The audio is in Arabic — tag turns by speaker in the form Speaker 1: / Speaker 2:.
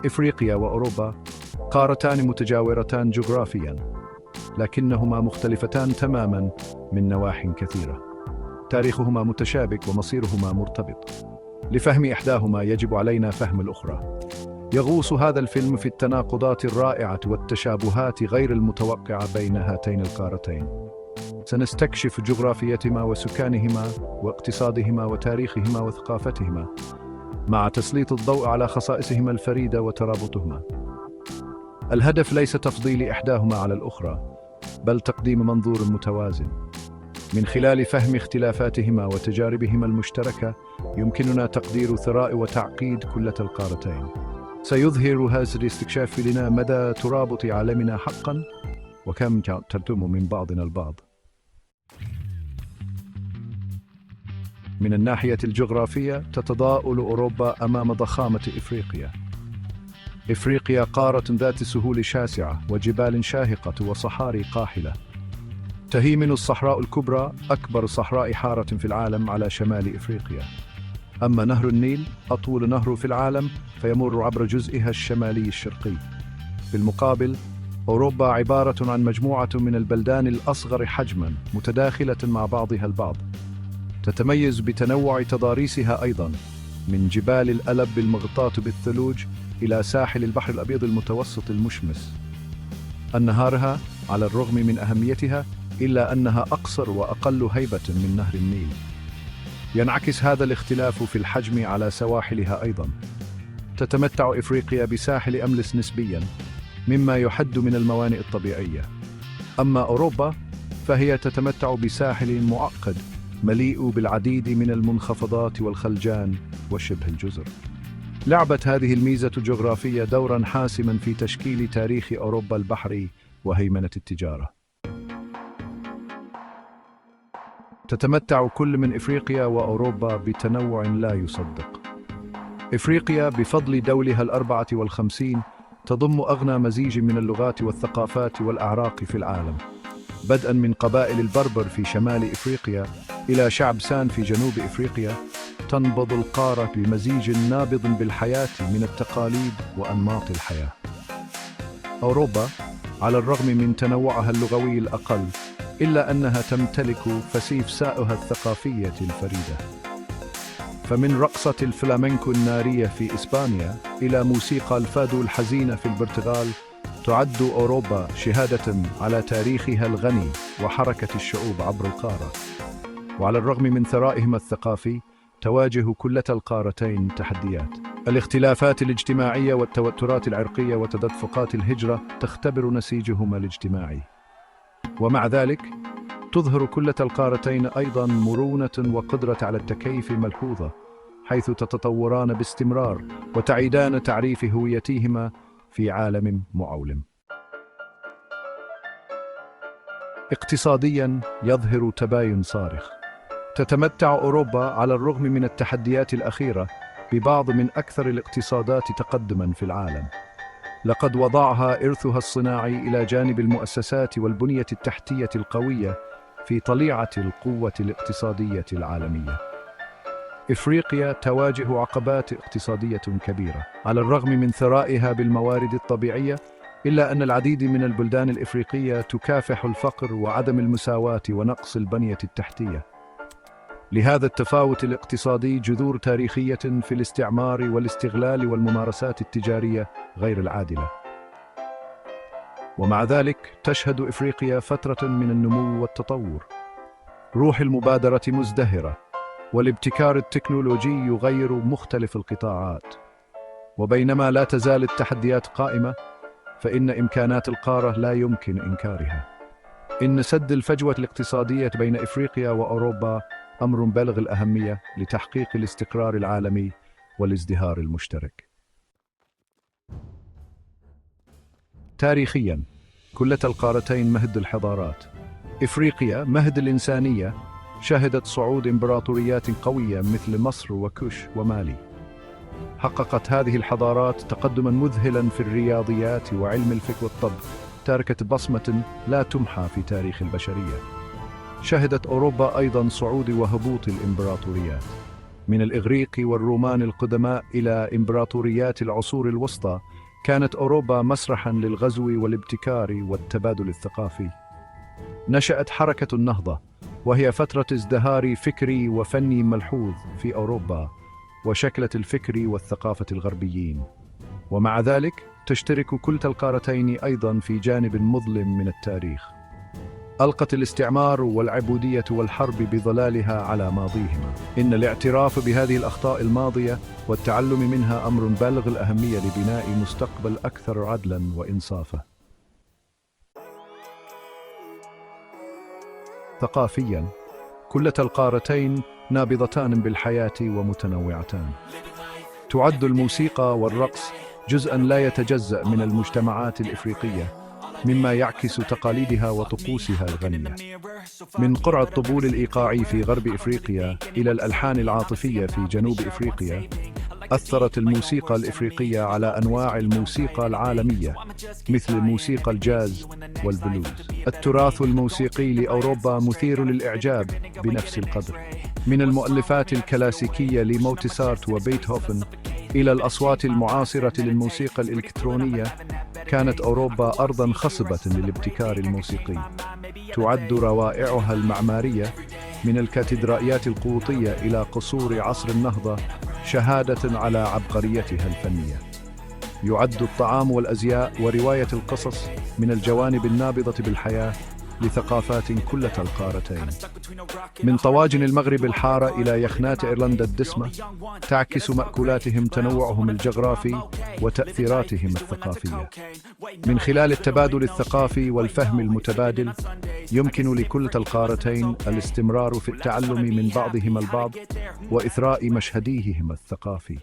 Speaker 1: إفريقيا وأوروبا قارتان متجاورتان جغرافياً، لكنهما مختلفتان تماماً من نواحٍ كثيرة. تاريخهما متشابك ومصيرهما مرتبط. لفهم إحداهما يجب علينا فهم الأخرى. يغوص هذا الفيلم في التناقضات الرائعة والتشابهات غير المتوقعة بين هاتين القارتين. سنستكشف جغرافيتهما وسكانهما واقتصادهما وتاريخهما وثقافتهما، مع تسليط الضوء على خصائصهما الفريدة وترابطهما. الهدف ليس تفضيل إحداهما على الأخرى، بل تقديم منظور متوازن. من خلال فهم اختلافاتهما وتجاربهما المشتركة يمكننا تقدير ثراء وتعقيد كلة القارتين. سيظهر هذا الاستكشاف لنا مدى ترابط عالمنا حقاً، وكم ترتم من بعضنا البعض. من الناحية الجغرافية تتضاءل أوروبا أمام ضخامة إفريقيا. إفريقيا قارة ذات سهول شاسعة وجبال شاهقة وصحاري قاحلة. تهيمن الصحراء الكبرى أكبر صحراء حارة في العالم على شمال إفريقيا. أما نهر النيل أطول نهر في العالم فيمر عبر جزئها الشمالي الشرقي. بالمقابل، أوروبا عبارة عن مجموعة من البلدان الأصغر حجماً متداخلة مع بعضها البعض. تتميز بتنوع تضاريسها أيضاً، من جبال الألب المغطاة بالثلوج إلى ساحل البحر الأبيض المتوسط المشمس. أنهارها على الرغم من أهميتها إلا أنها أقصر وأقل هيبة من نهر النيل. ينعكس هذا الاختلاف في الحجم على سواحلها أيضاً. تتمتع إفريقيا بساحل أملس نسبياً، مما يحد من الموانئ الطبيعية. أما أوروبا فهي تتمتع بساحل معقد مليء بالعديد من المنخفضات والخلجان وشبه الجزر. لعبت هذه الميزة الجغرافية دورا حاسما في تشكيل تاريخ أوروبا البحري وهيمنة التجارة. تتمتع كل من إفريقيا وأوروبا بتنوع لا يصدق. إفريقيا بفضل دولها 54 تضم أغنى مزيج من اللغات والثقافات والأعراق في العالم، بدءا من قبائل البربر في شمال إفريقيا إلى شعب سان في جنوب إفريقيا. تنبض القارة بمزيج نابض بالحياة من التقاليد وأنماط الحياة. أوروبا على الرغم من تنوعها اللغوي الأقل إلا أنها تمتلك فسيفسائها الثقافية الفريدة. فمن رقصة الفلامنكو النارية في إسبانيا إلى موسيقى الفادو الحزينة في البرتغال، تعد أوروبا شهادة على تاريخها الغني وحركة الشعوب عبر القارة. وعلى الرغم من ثرائهما الثقافي تواجه كلة القارتين تحديات. الاختلافات الاجتماعية والتوترات العرقية وتدفقات الهجرة تختبر نسيجهما الاجتماعي. ومع ذلك تظهر كلة القارتين أيضاً مرونة وقدرة على التكيف ملحوظة، حيث تتطوران باستمرار وتعيدان تعريف هويتهما في عالم معولم. اقتصادياً يظهر تباين صارخ. تتمتع أوروبا على الرغم من التحديات الأخيرة ببعض من أكثر الاقتصادات تقدماً في العالم. لقد وضعها إرثها الصناعي إلى جانب المؤسسات والبنية التحتية القوية في طليعة القوة الاقتصادية العالمية. إفريقيا تواجه عقبات اقتصادية كبيرة. على الرغم من ثرائها بالموارد الطبيعية إلا أن العديد من البلدان الإفريقية تكافح الفقر وعدم المساواة ونقص البنية التحتية. لهذا التفاوت الاقتصادي جذور تاريخية في الاستعمار والاستغلال والممارسات التجارية غير العادلة. ومع ذلك تشهد إفريقيا فترة من النمو والتطور. روح المبادرة مزدهرة، والابتكار التكنولوجي يغير مختلف القطاعات. وبينما لا تزال التحديات قائمة، فإن إمكانات القارة لا يمكن إنكارها. إن سد الفجوة الاقتصادية بين إفريقيا وأوروبا أمر بالغ الأهمية لتحقيق الاستقرار العالمي والازدهار المشترك. تاريخياً، كلة القارتين مهد الحضارات. إفريقيا مهد الإنسانية، شهدت صعود إمبراطوريات قوية مثل مصر وكوش ومالي. حققت هذه الحضارات تقدماً مذهلاً في الرياضيات وعلم الفلك والطب، تركت بصمة لا تمحى في تاريخ البشرية. شهدت أوروبا أيضاً صعود وهبوط الإمبراطوريات. من الإغريق والرومان القدماء إلى إمبراطوريات العصور الوسطى، كانت أوروبا مسرحاً للغزو والابتكار والتبادل الثقافي. نشأت حركة النهضة، وهي فترة ازدهار فكري وفني ملحوظ في أوروبا، وشكلت الفكر والثقافة الغربيين. ومع ذلك تشترك كلتا القارتين أيضاً في جانب مظلم من التاريخ. ألقت الاستعمار والعبودية والحرب بظلالها على ماضيهما. إن الاعتراف بهذه الأخطاء الماضية والتعلم منها أمر بالغ الأهمية لبناء مستقبل أكثر عدلاً وإنصافاً. ثقافياً، كلتا القارتين نابضتان بالحياة ومتنوعتان. تعد الموسيقى والرقص جزءاً لا يتجزأ من المجتمعات الإفريقية، مما يعكس تقاليدها وطقوسها الغنية. من قرع الطبول الإيقاعي في غرب إفريقيا إلى الألحان العاطفية في جنوب إفريقيا، أثرت الموسيقى الإفريقية على أنواع الموسيقى العالمية مثل موسيقى الجاز والبلوز. التراث الموسيقي لأوروبا مثير للإعجاب بنفس القدر. من المؤلفات الكلاسيكية لموتسارت وبيتهوفن إلى الأصوات المعاصرة للموسيقى الإلكترونية، كانت أوروبا أرضاً خصبة للابتكار الموسيقي. تعد روائعها المعمارية من الكاتدرائيات القوطية إلى قصور عصر النهضة شهادة على عبقريتها الفنية. يعد الطعام والأزياء ورواية القصص من الجوانب النابضة بالحياة لثقافات كلتا القارتين. من طواجن المغرب الحارة إلى يخنات إيرلندا الدسمة، تعكس مأكولاتهم تنوعهم الجغرافي وتأثيراتهم الثقافية. من خلال التبادل الثقافي والفهم المتبادل، يمكن لكلتا القارتين الاستمرار في التعلم من بعضهما البعض وإثراء مشهديهما الثقافي.